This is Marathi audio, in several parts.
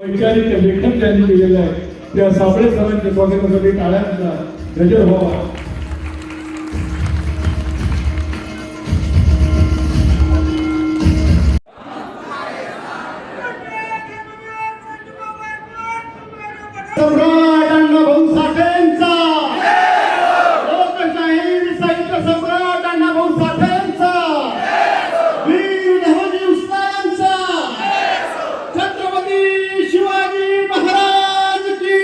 वैचारिक लेखन त्यांनी केलेलं आहे त्या साबळे सरांच्या स्वागतासाठी टाळ्यांचा गजर व्हावा. सम्राट अण्णाभाऊ साठेंचा, लोकशाहीर साहित्य सम्राट अण्णाभाऊ साठेंचा, वीर धवजी उस्मानांचा, छत्रपती शिवाजी महाराज की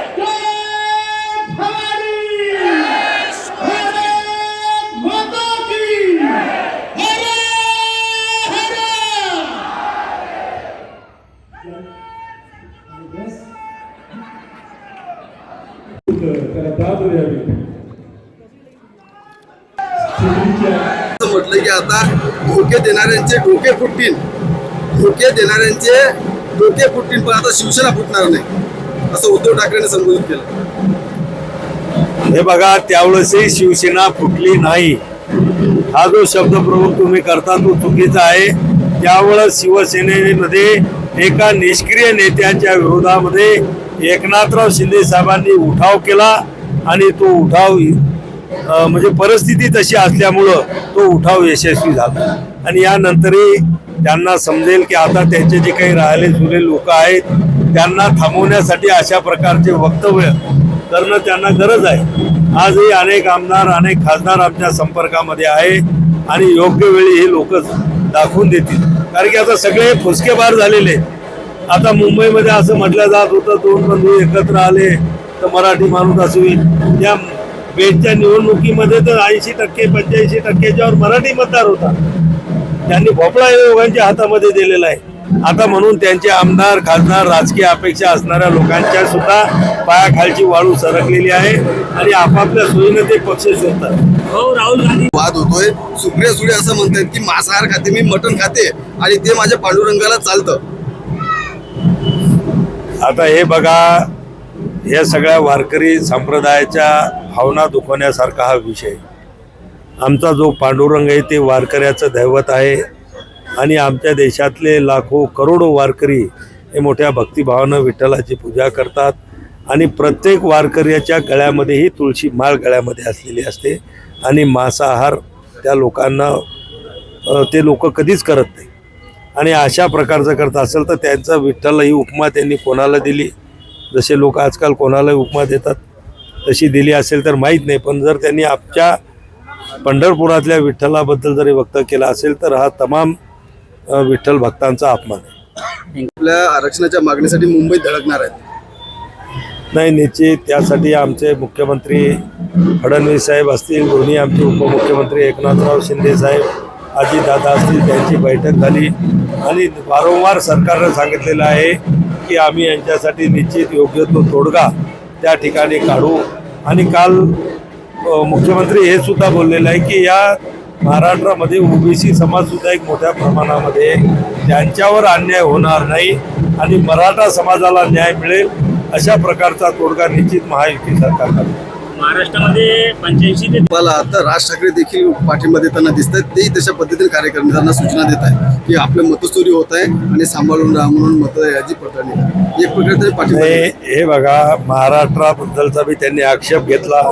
जय. भवानी भारत माता की हर हर. त्याला दाद द्यावी. म्हटलं की आता धोके देणाऱ्यांचे डोके फुटतील, धोके देणाऱ्यांचे डोके फुटतील, पण आता शिवसेना फुटणार नाही असं उद्धव ठाकरेंनी संबोधित केलं. हे बघा, त्यावेळेसही शिवसेना फुटली नाही. हा जो शब्दप्रयोग तुम्ही करता तो चुकीचा आहे. त्यावेळेस शिवसेनेमध्ये एका निष्क्रिय नेत्याच्या विरोधामध्ये एकनाथराव शिंदे साहेबांनी उठाव केला आणि तो उठाव म्हणजे परिस्थिती तशी असल्यामुळं तो उठाव यशस्वी झाला. आणि यानंतरही त्यांना समजेल की आता त्यांचे जे काही राहिले जुने लोक आहेत त्यांना थांबवण्यासाठी अशा प्रकारचे वक्तव्य करणं त्यांना गरज आहे. आजही अनेक आमदार अनेक खासदार आमच्या संपर्कामध्ये आहे आणि योग्य वेळी हे लोक दाखवून देतील. कारण की आता सगळे फुसकेबार झालेले. आता मुंबईमध्ये असं म्हटलं जात होतं दोन बंधू एकत्र आले तर मराठी माणूस असू होईल. या बेटच्या निवडणुकीमध्ये तर 80% 85%च्यावर मराठी मतदार होता. त्यांनी भोपळा योगांच्या हातामध्ये दिलेला आहे. आता म्हणून त्यांचे आमदार खासदार राजकीय अपेक्षा असणाऱ्या लोकांच्या सुद्धा पायाखालची वाळू सरकलेली आहे आणि आपापल्या सोयीनं ते पक्ष शोधतात. हो, राहुल गांधी वाद होतोय. सुप्रिया सुळे असं म्हणतात की मांसाहार खाते, मी मटण खाते आणि ते माझ्या पांडुरंगाला चालतं. आता हे बघा, या सगळ्या वारकरी संप्रदायाच्या भावना दुखवण्यासारखा हा विषय. आमचा जो पांडुरंग आहे ते वारकऱ्याचं दैवत आहे आणि आमच्या देशातले लाखो करोडो वारकरी हे मोठ्या भक्तिभावानं विठ्ठलाची पूजा करतात आणि प्रत्येक वारकऱ्याच्या गळ्यामध्येही तुळशी माळ गळ्यामध्ये असलेली असते आणि मांसाहार त्या लोकांना ते लोक कधीच करत नाही. आणि अशा प्रकारचं करत असेल तर त्यांचा विठ्ठल ही उपमा त्यांनी कोणाला दिली, जसे लोक आजकाल कोणालाही उपमा देतात तशी दिली असेल तर माहीत नाही. पण जर त्यांनी आमच्या पंढरपुरातल्या विठ्ठलाबद्दल जरी वक्तव्य केलं असेल तर हा तमाम विठ्ठल भक्तांचा अपमान आहे. आपल्या आरक्षणाच्या मागणीसाठी मुंबईत धडकणार आहेत. नाही, निश्चित त्यासाठी आमचे मुख्यमंत्री फडणवीस साहेब असतील, दोन्ही आमचे उपमुख्यमंत्री एकनाथराव शिंदे साहेब अजितदादा असतील, त्यांची बैठक झाली आणि वारंवार सरकारनं सांगितलेलं आहे की आम्ही यांच्यासाठी निश्चित योग्य तो तोडगा त्या ठिकाणी काढू. आणि काल मुख्यमंत्री हे सुद्धा बोललेलं आहे की या महाराष्ट्रामध्ये ओबीसी समाजसुद्धा एक मोठ्या प्रमाणामध्ये त्यांच्यावर अन्याय होणार नाही आणि मराठा समाजाला न्याय मिळेल अशा प्रकारचा तोडगा निश्चित महायुती सरकार करेल. महाराष्ट्रामध्ये 85 ते मला आता राज ठाकरे देखील पाठिंबा देताना दिसत आहेत. तेही तशा पद्धतीने कार्यकर्त्यांना सूचना देत आहे की आपलं मतचोरी होत आहे आणि सांभाळून राहा म्हणून मतयाची पडताळणी एक प्रकारे पाठिंबा. हे बघा, महाराष्ट्राबद्दलचा बी त्यांनी आक्षेप घेतला.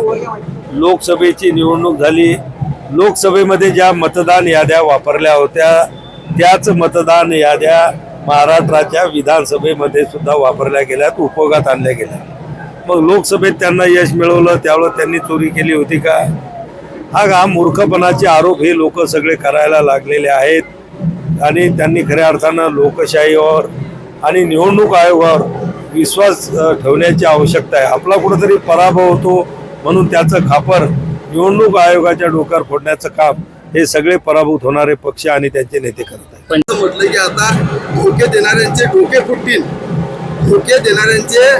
लोकसभेची निवडणूक झाली, लोकसभेमध्ये ज्या मतदान याद्या वापरल्या होत्या त्याच मतदान याद्या महाराष्ट्राच्या विधानसभेमध्ये सुद्धा वापरल्या गेल्यात, उपयोगात आणल्या गेल्या. मग लोकसभेत त्यांना यश मिळवलं, त्यावेळेस त्यांनी चोरी केली होती का? हा मूर्खपणाचे आरोप हे लोक सगळे करायला लागलेले आहेत आणि त्यांनी खऱ्या अर्थानं लोकशाहीवर आणि निवडणूक आयोगावर विश्वास ठेवण्याची आवश्यकता आहे. आपला कुठेतरी पराभव होतो म्हणून त्याचं खापर निवडणूक आयोगाच्या डोक्यावर फोडण्याचं काम हे सगळे पराभूत होणारे पक्ष आणि त्यांचे नेते करत आहेत. पण म्हटलं की आता धोके देणाऱ्यांचे डोके फुटतील, धोके देणाऱ्यांचे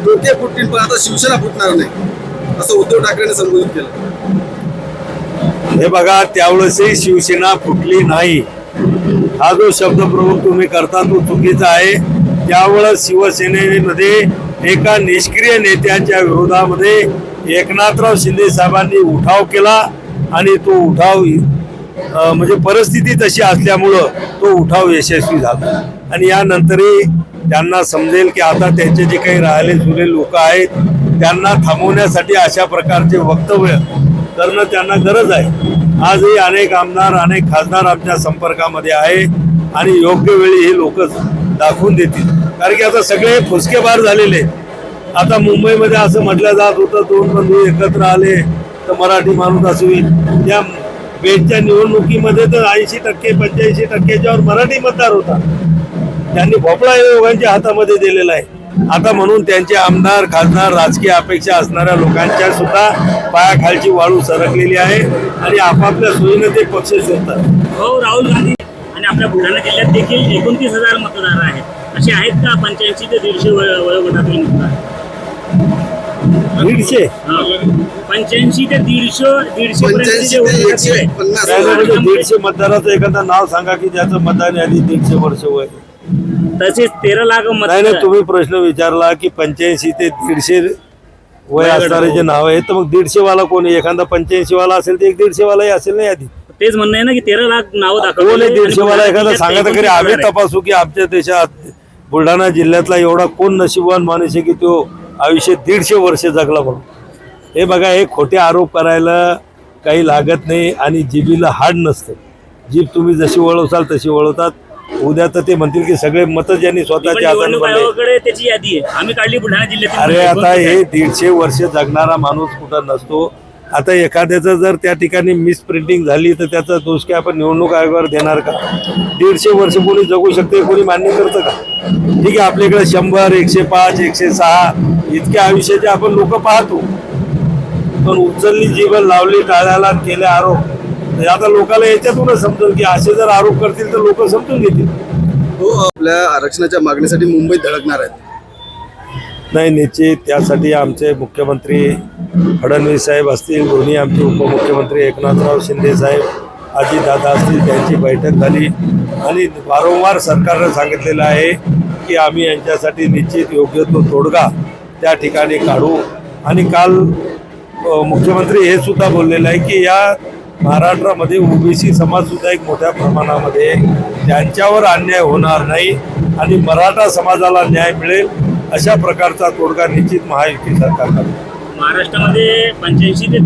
डोके फुटतील, पण आता शिवसेना फुटणार नाही असं उद्धव ठाकरेंनी संबोधित केलं. हे बघा, त्यावेळेसही शिवसेना फुटली नाही. हा जो शब्दप्रयोग तुम्ही करता तो चुकीचा आहे. त्यावेळेस शिवसेनेमध्ये एका निष्क्रिय नेत्याच्या विरोधामध्ये एकनाथराव शिंदे साहेबांनी उठाव केला आणि तो उठाव म्हणजे परिस्थिती तशी असल्यामुळं तो उठाव यशस्वी झाला. आणि यानंतरही त्यांना समजेल की आता त्यांचे जे काही राहिले जुने लोक आहेत त्यांना थांबवण्यासाठी अशा प्रकारचे वक्तव्य करणं त्यांना गरज आहे. आजही अनेक आमदार अनेक खासदार आमच्या संपर्कामध्ये आहे आणि योग्य वेळी हे लोक दाखवून देतील. कारण की आता सगळे फुसकेबार झालेले आहेत. आता मुंबईमध्ये असं म्हटलं जात होतं 2 बंधू एकत्र आले तर मराठी माणूस असं होईल. या बेटच्या निवडणुकीमध्ये तर 80% 85%च्यावर मराठी मतदार होता. त्यांनी भोपळा योगांच्या हातामध्ये दिलेला आहे. आता म्हणून त्यांचे आमदार खासदार राजकीय अपेक्षा असणाऱ्या लोकांच्या सुद्धा पायाखालची वाळू सरकलेली आहे आणि आपापल्या सोयीनं ते पक्ष शोधतात. हो, राहुल गांधी आणि आपल्या बुलढाणा जिल्ह्यात देखील 29,000 मतदार आहेत. असे आहेत का 85 ते 150 वयोगटातील मतदार? 150 85 ते 150 पर्यंत जे 85 ते वयोगटातील आहे. 150 त्यामध्ये 150 मतदाराचं एखादं नाव सांगा की ज्याचं मतदान आधी 150 वर्ष वय. तसेच 13 लाख नाही मतदार नाही, तुम्ही प्रश्न विचारला की 85 ते 150 वय असणारे जे नाव आहे, तर मग 150 वाला कोणी? एखादा 85 वाला असेल तर 150 वालाही असेल नाही आधी. तेच म्हणणं आहे ना की 13 लाख नावं कोण दाखवले आहे 150 वाला? एखादा सांगा तर खरी. आम्ही तपासू की आमच्या देशात बुलढाणा जिल्ह्यातला एवढा कोण नशीबवान माणूस आहे की तो आयुष्य 150 वर्ष जगला म्हणून. हे बघा, हे खोटे आरोप करायला काही लागत नाही आणि जिभीला हाड नसतं. जीभ तुम्ही जशी वळवसाल तशी वळवतात. उद्या तर ते म्हणतील की सगळे मत ज्यांनी स्वतःच्या हाताने निवडणूक बनले. आयोगाकडे त्याची यादी आहे. आम्ही काढली बुलढाणा जिल्ह्यातील. अरे आता हे 150 वर्ष जगणारा माणूस कुठं नसतो. आता एखाद्याचं जर त्या ठिकाणी मिस प्रिंटिंग झाली तर त्याचा दोष काय आपण निवडणूक आयोगावर देणार का? 150 वर्ष कोणी जगू शकते, कोणी मान्य करतं का? ठीक आहे, आपल्याकडे 100 105 106 इतके आयुष्याचे आपण लोक पाहतो, पण उचलली जीवन लावली टाळ्याला केले आरोप. तर आता लोकांना याच्यातूनच समजेल की असे जर आरोप करतील तर लोक समजून घेतील. तो आपल्या आरक्षणाच्या मागणीसाठी मुंबईत धडकणार आहेत. नाही, निश्चित त्यासाठी आमचे मुख्यमंत्री फडणवीस साहेब असतील, दोन्ही आमचे उपमुख्यमंत्री एकनाथराव शिंदे साहेब, अजितदादा असतील, त्यांची बैठक झाली आणि वारंवार सरकारनं सांगितलेलं आहे की आम्ही यांच्यासाठी निश्चित योग्य तो तोडगा त्या ठिकाणी काढू. आणि काल मुख्यमंत्री हे सुद्धा बोललेलं आहे की या महाराष्ट्रामध्ये ओबीसी समाजसुद्धा एक मोठ्या प्रमाणामध्ये त्यांच्यावर अन्याय होणार नाही आणि मराठा समाजाला न्याय मिळेल अशा प्रकारचा तोडगा निश्चित महायुती सरकार करेल. महाराष्ट्रामध्ये 85 ते